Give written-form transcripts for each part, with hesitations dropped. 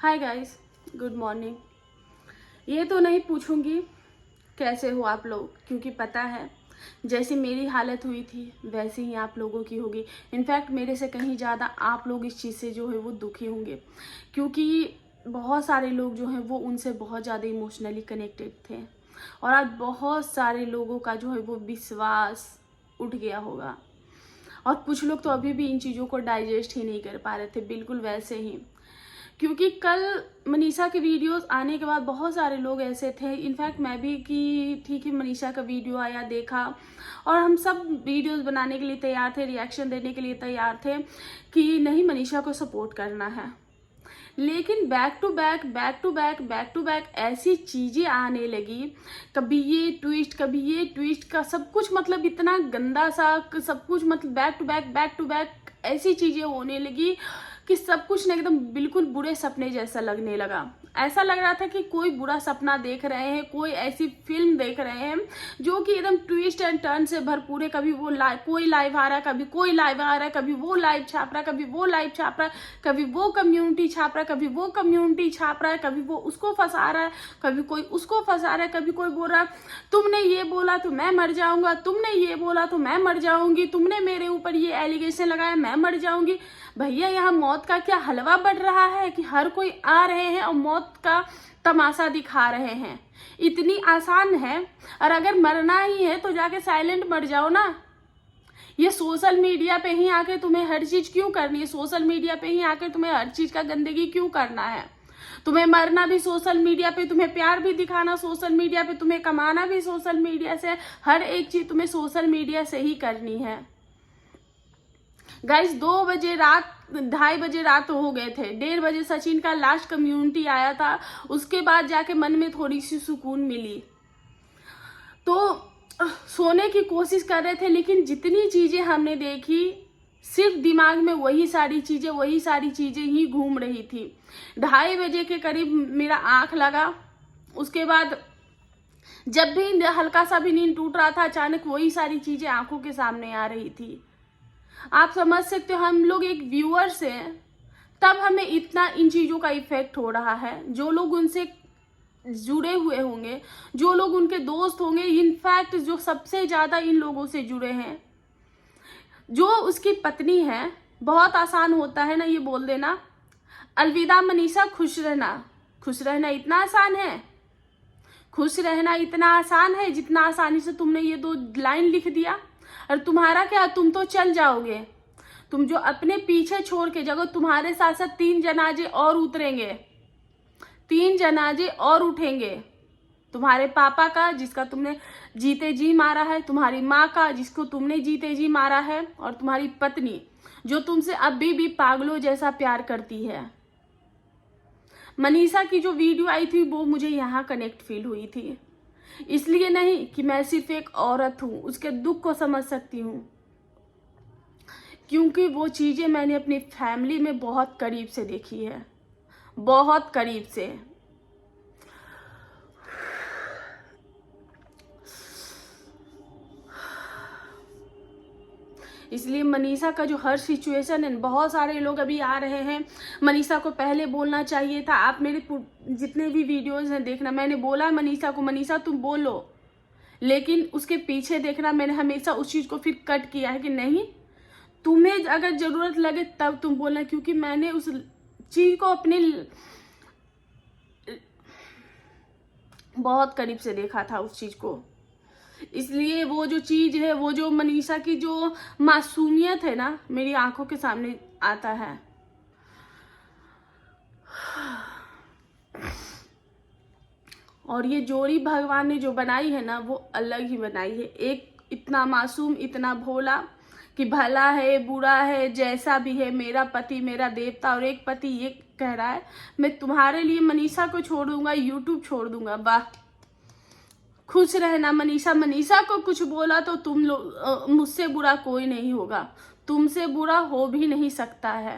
Hi guys, good morning. ये तो नहीं पूछूंगी कैसे हो आप लोग, क्योंकि पता है जैसी मेरी हालत हुई थी वैसी ही आप लोगों की होगी। इनफैक्ट मेरे से कहीं ज़्यादा आप लोग इस चीज़ से जो है वो दुखी होंगे, क्योंकि बहुत सारे लोग जो हैं वो उनसे बहुत ज़्यादा इमोशनली कनेक्टेड थे और आज बहुत सारे लोगों का जो है वो विश्वास उठ गया होगा और कुछ लोग तो अभी भी इन चीज़ों को डाइजेस्ट ही नहीं कर पा रहे थे, बिल्कुल वैसे ही। क्योंकि कल मनीषा के वीडियोस आने के बाद बहुत सारे लोग ऐसे थे, इनफैक्ट मैं भी, कि ठीक है मनीषा का वीडियो आया, देखा और हम सब वीडियोस बनाने के लिए तैयार थे, रिएक्शन देने के लिए तैयार थे कि नहीं मनीषा को सपोर्ट करना है। लेकिन बैक टू बैक ऐसी चीज़ें आने लगी, कभी ये ट्विस्ट का सब कुछ, मतलब इतना गंदा सा सब कुछ, मतलब बैक टू बैक ऐसी चीज़ें होने लगी कि सब कुछ ना एकदम बिल्कुल बुरे सपने जैसा लगने लगा। ऐसा लग रहा था कि कोई बुरा सपना देख रहे हैं, कोई ऐसी फिल्म देख रहे हैं जो कि एकदम ट्विस्ट एंड टर्न से भरपूर है। कभी वो कोई लाइव आ रहा है, कभी कोई लाइव आ रहा है, कभी वो लाइव छाप रहा है, कभी वो लाइव छाप रहा है, कभी वो कम्युनिटी छाप रहा है, कभी वो कम्युनिटी छाप रहा है, कभी वो उसको फंसा रहा है, कभी कोई उसको फंसा रहा है, कभी कोई बोल रहा है तुमने ये बोला तो मैं मर जाऊंगा, तुमने ये बोला तो मैं मर जाऊंगी, तुमने मेरे ऊपर ये एलिगेशन लगाया मैं मर जाऊंगी। भैया यहाँ मौत का क्या हलवा बढ़ रहा है कि हर कोई आ रहे हैं और मौत का तमाशा दिखा रहे हैं। इतनी आसान है, और अगर मरना ही है तो जाके साइलेंट मर जाओ ना। ये सोशल मीडिया पे ही आके तुम्हें हर चीज क्यों करनी है? सोशल मीडिया पे ही आके तुम्हें हर चीज का गंदगी क्यों करना है? तुम्हें मरना भी सोशल मीडिया पे, तुम्हें प्यार भी दिखाना सोशल मीडिया पे, तुम्हें कमाना भी सोशल मीडिया से, हर एक चीज तुम्हें सोशल मीडिया से ही करनी है। गाइस 2 बजे रात, 2:30 बजे रात हो गए थे, 1:30 बजे सचिन का लास्ट कम्युनिटी आया था, उसके बाद जाके मन में थोड़ी सी सुकून मिली। तो सोने की कोशिश कर रहे थे, लेकिन जितनी चीजें हमने देखी सिर्फ दिमाग में वही सारी चीजें ही घूम रही थी। 2:30 बजे के करीब मेरा आंख लगा, उसके बाद जब भी हल्का सा भी नींद टूट रहा था अचानक वही सारी चीजें आंखों के सामने आ रही थी। आप समझ सकते हो, हम लोग एक व्यूअर्स हैं तब हमें इतना इन चीजों का इफेक्ट हो रहा है। जो लोग उनसे जुड़े हुए होंगे, जो लोग उनके दोस्त होंगे, इनफैक्ट जो सबसे ज्यादा इन लोगों से जुड़े हैं, जो उसकी पत्नी है, बहुत आसान होता है ना ये बोल देना अलविदा मनीषा, खुश रहना इतना आसान है? खुश रहना इतना आसान है जितना आसानी से तुमने ये 2 लाइन लिख दिया? और तुम्हारा क्या, तुम तो चल जाओगे। तुम जो अपने पीछे छोड़ के जगह, तुम्हारे साथ साथ 3 जनाजे और उतरेंगे, 3 जनाजे और उठेंगे। तुम्हारे पापा का जिसका तुमने जीते जी मारा है, तुम्हारी माँ का जिसको तुमने जीते जी मारा है, और तुम्हारी पत्नी जो तुमसे अभी भी पागलों जैसा प्यार करती है। मनीषा की जो वीडियो आई थी वो मुझे यहाँ कनेक्ट फील हुई थी, इसलिए नहीं कि मैं सिर्फ एक औरत हूं, उसके दुख को समझ सकती हूं, क्योंकि वो चीजें मैंने अपनी फैमिली में बहुत करीब से देखी है, बहुत करीब से। इसलिए मनीषा का जो हर सिचुएशन है, बहुत सारे लोग अभी आ रहे हैं मनीषा को पहले बोलना चाहिए था। आप मेरे जितने भी वीडियोस हैं देखना, मैंने बोला मनीषा को मनीषा तुम बोलो, लेकिन उसके पीछे देखना मैंने हमेशा उस चीज को फिर कट किया है कि नहीं, तुम्हें अगर जरूरत लगे तब तुम बोलना, क्योंकि मैंने उस चीज को अपने बहुत करीब से देखा था उस चीज को। इसलिए वो जो चीज है, वो जो मनीषा की जो मासूमियत है ना, मेरी आंखों के सामने आता है। और ये जोड़ी भगवान ने जो बनाई है ना, वो अलग ही बनाई है। एक इतना मासूम, इतना भोला कि भला है बुरा है जैसा भी है, मेरा पति मेरा देवता, और एक पति ये कह रहा है मैं तुम्हारे लिए मनीषा को छोड़ दूंगा, यूट्यूब छोड़ दूंगा। वाह, खुश रहना मनीषा। मनीषा को कुछ बोला तो तुम लोग, मुझसे बुरा कोई नहीं होगा, तुमसे बुरा हो भी नहीं सकता है।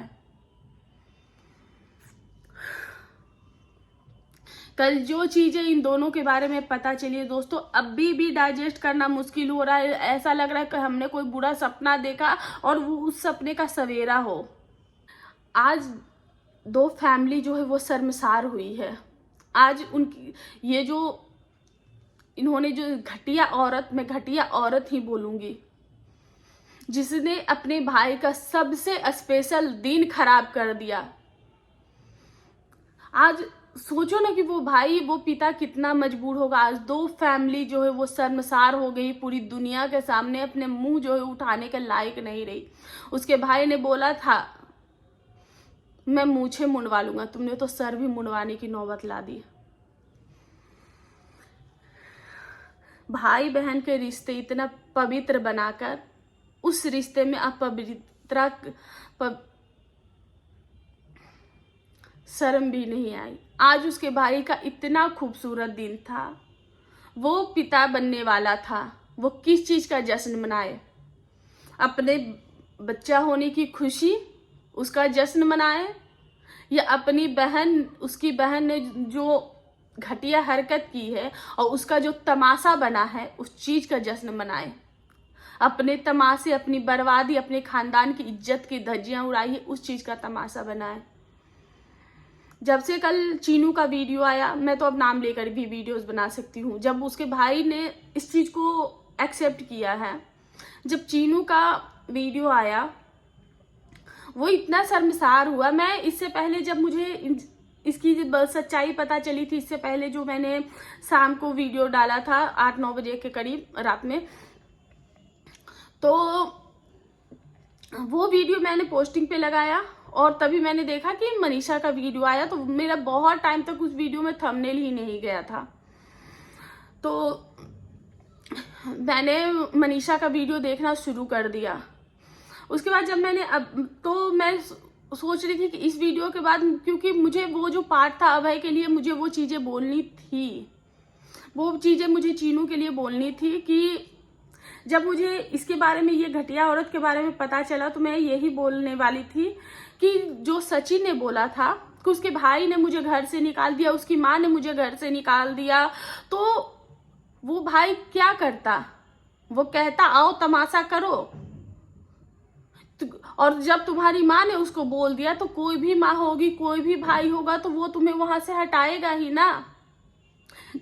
कल जो चीजें इन दोनों के बारे में पता चली है दोस्तों, अभी भी डाइजेस्ट करना मुश्किल हो रहा है। ऐसा लग रहा है कि हमने कोई बुरा सपना देखा और वो उस सपने का सवेरा हो। आज दो फैमिली जो है वो शर्मसार हुई है। आज उनकी ये जो इन्होंने जो घटिया औरत, मैं घटिया औरत ही बोलूंगी, जिसने अपने भाई का सबसे स्पेशल दिन खराब कर दिया। आज सोचो ना कि वो भाई, वो पिता कितना मजबूर होगा। आज दो फैमिली जो है वो शर्मसार हो गई, पूरी दुनिया के सामने अपने मुंह जो है उठाने के लायक नहीं रही। उसके भाई ने बोला था मैं मूछें मुंडवा लूंगा, तुमने तो सर भी मुंडवाने की नौबत ला दी। भाई बहन के रिश्ते इतना पवित्र बनाकर उस रिश्ते में अपवित्रता, शर्म भी नहीं आई। आज उसके भाई का इतना खूबसूरत दिन था, वो पिता बनने वाला था, वो किस चीज का जश्न मनाए? अपने बच्चा होने की खुशी, उसका जश्न मनाए, या अपनी बहन, उसकी बहन ने जो घटिया हरकत की है और उसका जो तमाशा बना है उस चीज का जश्न मनाए? अपने तमाशे, अपनी बर्बादी, अपने खानदान की इज्जत की धज्जियां उड़ाई है, उस चीज का तमाशा बनाए। जब से कल चीनू का वीडियो आया, मैं तो अब नाम लेकर भी वीडियोस बना सकती हूँ, जब उसके भाई ने इस चीज को एक्सेप्ट किया है, जब चीनू का वीडियो आया वो इतना शर्मसार हुआ। मैं इससे पहले जब मुझे इसकी सच्चाई पता चली थी, इससे पहले जो मैंने शाम को वीडियो डाला था 8-9 बजे के करीब रात में, तो वो वीडियो मैंने पोस्टिंग पे लगाया और तभी मैंने देखा कि मनीषा का वीडियो आया। तो मेरा बहुत टाइम तक उस वीडियो में थंबनेल ही नहीं गया था, तो मैंने मनीषा का वीडियो देखना शुरू कर दिया। उसके बाद जब मैंने तो मैं सोच रही थी कि इस वीडियो के बाद, क्योंकि मुझे वो जो पार्ट था अभय के लिए, मुझे वो चीज़ें बोलनी थी, वो चीज़ें मुझे चीनू के लिए बोलनी थी कि जब मुझे इसके बारे में, ये घटिया औरत के बारे में पता चला, तो मैं यही बोलने वाली थी कि जो सचिन ने बोला था कि उसके भाई ने मुझे घर से निकाल दिया, उसकी माँ ने मुझे घर से निकाल दिया, तो वो भाई क्या करता? वो कहता आओ तमाशा करो। और जब तुम्हारी माँ ने उसको बोल दिया, तो कोई भी माँ होगी, कोई भी भाई होगा, तो वो तुम्हें वहां से हटाएगा ही ना।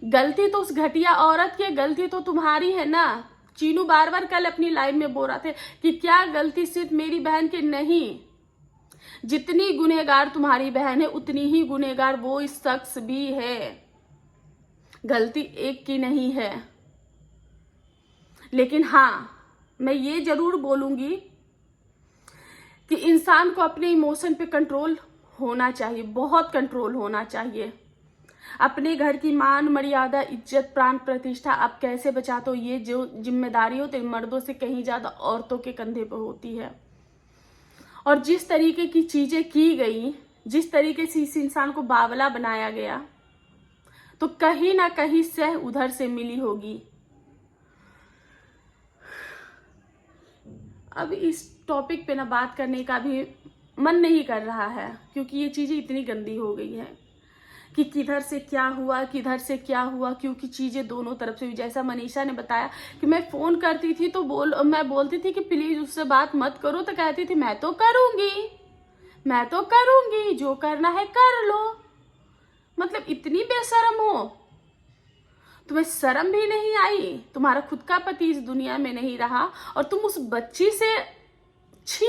गलती तो उस घटिया औरत की, गलती तो तुम्हारी है ना। चीनू बार बार कल अपनी लाइव में बोल रहा थे कि क्या गलती सिर्फ मेरी बहन की नहीं, जितनी गुनहगार तुम्हारी बहन है उतनी ही गुनहगार वो इस शख्स भी है। गलती एक की नहीं है। लेकिन हाँ, मैं ये जरूर बोलूंगी कि इंसान को अपने इमोशन पे कंट्रोल होना चाहिए, बहुत कंट्रोल होना चाहिए। अपने घर की मान मर्यादा, इज्जत, प्राण प्रतिष्ठा आप कैसे बचाते हो, ये जो जिम्मेदारी होती है मर्दों से कहीं ज्यादा औरतों के कंधे पर होती है। और जिस तरीके की चीजें की गई, जिस तरीके से इस इंसान को बावला बनाया गया, तो कहीं ना कहीं सह उधर से मिली होगी। अब इस टॉपिक पे ना बात करने का भी मन नहीं कर रहा है, क्योंकि ये चीजें इतनी गंदी हो गई हैं कि किधर से क्या हुआ, किधर से क्या हुआ, क्योंकि चीजें दोनों तरफ से हुई। जैसा मनीषा ने बताया कि मैं फोन करती थी तो मैं बोलती थी कि प्लीज उससे बात मत करो, तो कहती थी मैं तो करूंगी, मैं तो करूंगी, जो करना है कर लो। मतलब इतनी बेशरम हो, तुम्हें शर्म भी नहीं आई? तुम्हारा खुद का पति इस दुनिया में नहीं रहा और तुम उस बच्ची से, छी,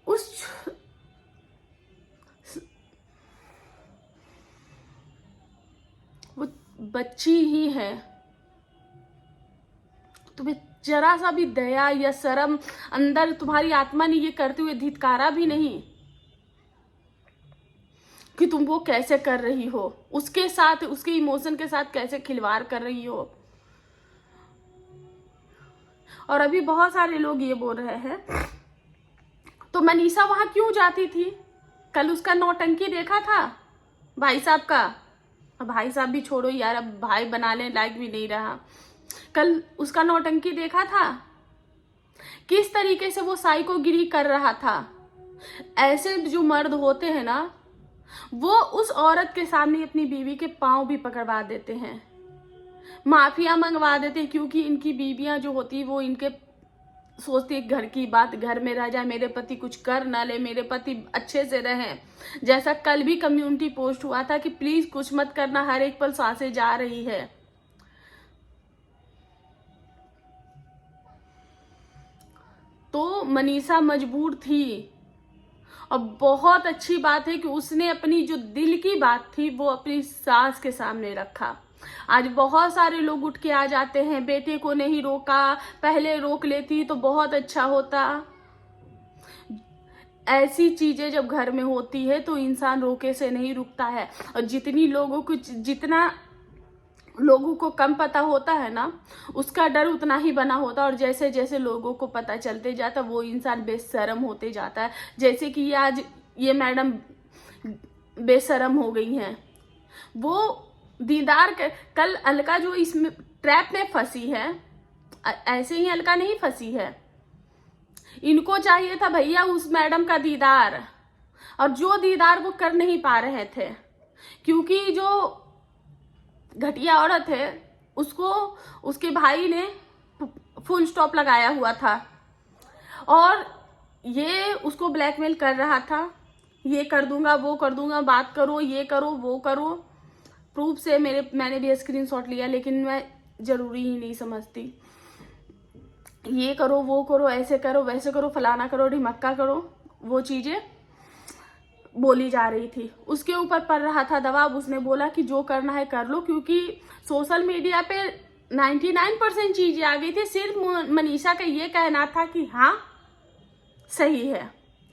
उस वो बच्ची ही है, तुम्हें जरा सा भी दया या शर्म अंदर तुम्हारी आत्मा ने ये करते हुए धिक्कारा भी नहीं कि तुम वो कैसे कर रही हो, उसके साथ, उसके इमोशन के साथ कैसे खिलवाड़ कर रही हो। और अभी बहुत सारे लोग ये बोल रहे हैं तो मनीषा वहां क्यों जाती थी? कल उसका नौटंकी देखा था भाई साहब का। भाई साहब भी छोड़ो यार, अब भाई बनाने लायक भी नहीं रहा। कल उसका नौटंकी देखा था, किस तरीके से वो साइकोगिरी कर रहा था। ऐसे जो मर्द होते हैं ना, वो उस औरत के सामने अपनी बीवी के पांव भी पकड़वा देते हैं, माफिया मंगवा देते हैं, क्योंकि इनकी बीवियां जो होती वो इनके सोचती घर की बात घर में रह जाए, मेरे पति कुछ कर ना ले, मेरे पति अच्छे से रहें। जैसा कल भी कम्युनिटी पोस्ट हुआ था कि प्लीज कुछ मत करना, हर एक पल सांसें जा रही है। तो मनीषा मजबूर थी और बहुत अच्छी बात है कि उसने अपनी जो दिल की बात थी वो अपनी सास के सामने रखा। आज बहुत सारे लोग उठ के आ जाते हैं, बेटे को नहीं रोका, पहले रोक लेती तो बहुत अच्छा होता। ऐसी चीजें जब घर में होती है तो इंसान रोके से नहीं रुकता है। और जितना लोगों को कम पता होता है ना, उसका डर उतना ही बना होता है। और जैसे जैसे लोगों को पता चलते जाता वो इंसान बेशरम होते जाता है। जैसे कि आज ये मैडम बेशरम हो गई हैं। वो दीदार कल अलका जो इसमें ट्रैप में फंसी है, ऐसे ही अलका नहीं फंसी है। इनको चाहिए था भैया उस मैडम का दीदार, और जो दीदार वो कर नहीं पा रहे थे क्योंकि जो घटिया औरत है उसको उसके भाई ने फुल स्टॉप लगाया हुआ था और ये उसको ब्लैकमेल कर रहा था, ये कर दूंगा वो कर दूंगा, बात करो, ये करो वो करो। प्रूफ से मैंने भी स्क्रीनशॉट लिया, लेकिन मैं जरूरी ही नहीं समझती। ये करो वो करो, ऐसे करो वैसे करो, फलाना करो ढिमक्का करो, वो चीजें बोली जा रही थी। उसके ऊपर पड़ रहा था दबाव। उसने बोला कि जो करना है कर लो, क्योंकि सोशल मीडिया पे 99% चीजें आ गई थी। सिर्फ मनीषा का ये कहना था कि हाँ सही है,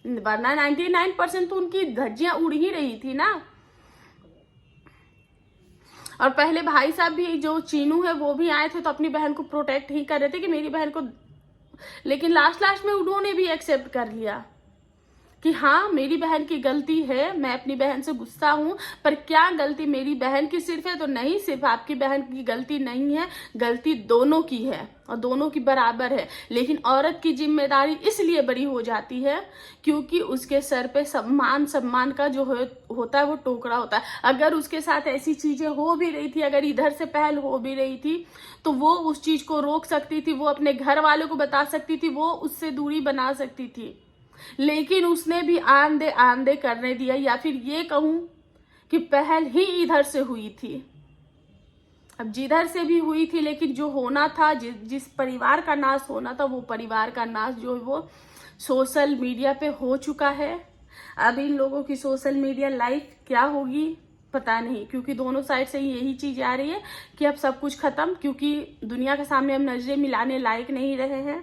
वरना 99% तो उनकी धज्जियां उड़ ही रही थी ना। और पहले भाई साहब भी जो चीनू है वो भी आए थे तो अपनी बहन को प्रोटेक्ट ही कर रहे थे कि मेरी बहन को, लेकिन लास्ट में उन्होंने भी एक्सेप्ट कर लिया कि हाँ मेरी बहन की गलती है, मैं अपनी बहन से गुस्सा हूं, पर क्या गलती मेरी बहन की सिर्फ है? तो नहीं, सिर्फ आपकी बहन की गलती नहीं है, गलती दोनों की है और दोनों की बराबर है। लेकिन औरत की जिम्मेदारी इसलिए बड़ी हो जाती है क्योंकि उसके सर पे सम्मान का जो होता है वो टोकरा होता है। अगर उसके साथ ऐसी चीजें हो भी रही थी, अगर इधर से पहल हो भी रही थी, तो वो उस चीज को रोक सकती थी, वो अपने घर वालों को बता सकती थी, वो उससे दूरी बना सकती थी। लेकिन उसने भी आंदे करने दिया, या फिर ये कहूं कि पहल ही इधर से हुई थी। अब जिधर से भी हुई थी, लेकिन जो होना था, जिस परिवार का नाश होना था, वो परिवार का नाश जो है वो सोशल मीडिया पे हो चुका है। अब इन लोगों की सोशल मीडिया लाइफ क्या होगी पता नहीं, क्योंकि दोनों साइड से यही चीज आ रही है कि अब सब कुछ खत्म, क्योंकि दुनिया के सामने हम नजरें मिलाने लायक नहीं रहे हैं।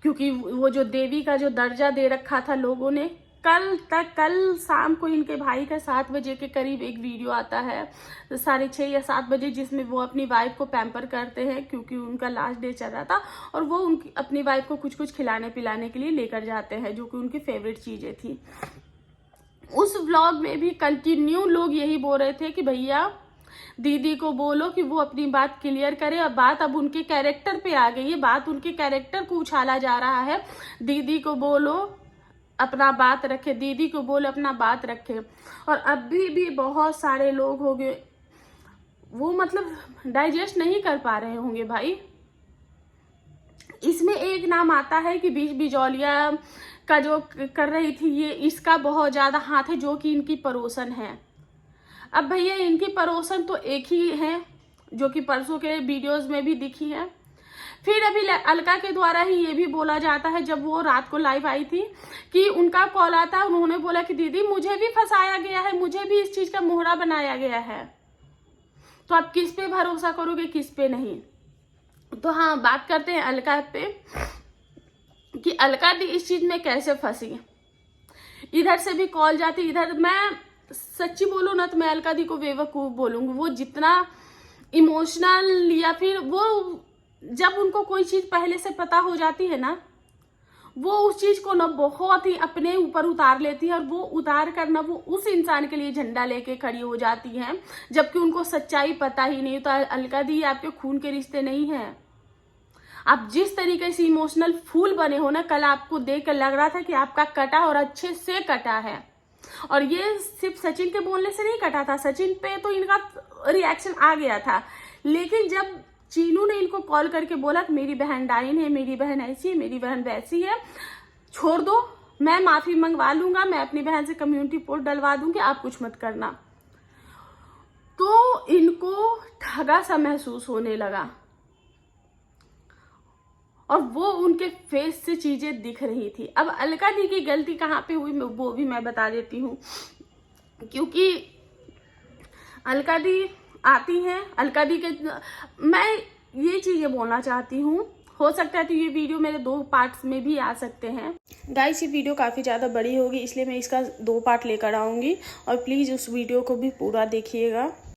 क्योंकि वो जो देवी का जो दर्जा दे रखा था लोगों ने, कल शाम को इनके भाई का 7 बजे के करीब एक वीडियो आता है, 6:30 या 7 बजे, जिसमें वो अपनी वाइफ को पैम्पर करते हैं क्योंकि उनका लास्ट डे चल रहा था, और वो उनकी अपनी वाइफ को कुछ खिलाने पिलाने के लिए लेकर जाते हैं, जो कि उनकी फेवरेट चीजें थी। उस व्लॉग में भी कंटिन्यू लोग यही बोल रहे थे कि भैया दीदी को बोलो कि वो अपनी बात क्लियर करे। और बात अब उनके कैरेक्टर पे आ गई है, बात उनके कैरेक्टर को उछाला जा रहा है। दीदी को बोलो अपना बात रखे, दीदी को बोलो अपना बात रखे। और अभी भी बहुत सारे लोग हो गए वो मतलब डाइजेस्ट नहीं कर पा रहे होंगे भाई। इसमें एक नाम आता है कि बीच बिजौलिया का जो कर रही थी, ये इसका बहुत ज्यादा हाथ है, जो कि इनकी पड़ोसन है। अब भैया इनकी पड़ोसन तो एक ही है, जो कि परसों के वीडियोस में भी दिखी है। फिर अभी अलका के द्वारा ही ये भी बोला जाता है, जब वो रात को लाइव आई थी, कि उनका कॉल आता है, उन्होंने बोला कि दीदी मुझे भी फंसाया गया है, मुझे भी इस चीज का मोहरा बनाया गया है। तो आप किस पे भरोसा करोगे, किस पे नहीं। तो हाँ, बात करते हैं अलका पे कि अलका दी इस चीज में कैसे फंसी। इधर से भी कॉल जाती, इधर मैं सच्ची बोलूं ना तो मैं अलका दी को बेवकूफ बोलूंगी। वो जितना इमोशनल, या फिर वो जब उनको कोई चीज पहले से पता हो जाती है ना, वो उस चीज को ना बहुत ही अपने ऊपर उतार लेती है, और वो उतार कर ना वो उस इंसान के लिए झंडा लेके खड़ी हो जाती है, जबकि उनको सच्चाई पता ही नहीं। तो अलका दी आपके खून के रिश्ते नहीं है। आप जिस तरीके से इमोशनल फूल बने हो ना, कल आपको देख कर लग रहा था कि आपका कटा और अच्छे से कटा है। और ये सिर्फ सचिन के बोलने से नहीं कटा था, सचिन पे तो इनका रिएक्शन आ गया था, लेकिन जब चीनू ने इनको कॉल करके बोला कि मेरी बहन डाइन है, मेरी बहन ऐसी है, मेरी बहन वैसी है, छोड़ दो, मैं माफ़ी मंगवा लूँगा, मैं अपनी बहन से कम्युनिटी पोस्ट डलवा दूँगी, आप कुछ मत करना। तो इनको ठगा सा महसूस होने लगा और वो उनके फेस से चीज़ें दिख रही थी। अब अलका दी की गलती कहाँ पे हुई वो भी मैं बता देती हूँ, क्योंकि अलका दी आती हैं, अलका दी के मैं ये चीज़ें बोलना चाहती हूँ, हो सकता है तो ये वीडियो मेरे 2 पार्ट्स में भी आ सकते हैं। गाइस ये वीडियो काफ़ी ज़्यादा बड़ी होगी, इसलिए मैं इसका 2 पार्ट लेकर आऊँगी और प्लीज़ उस वीडियो को भी पूरा देखिएगा।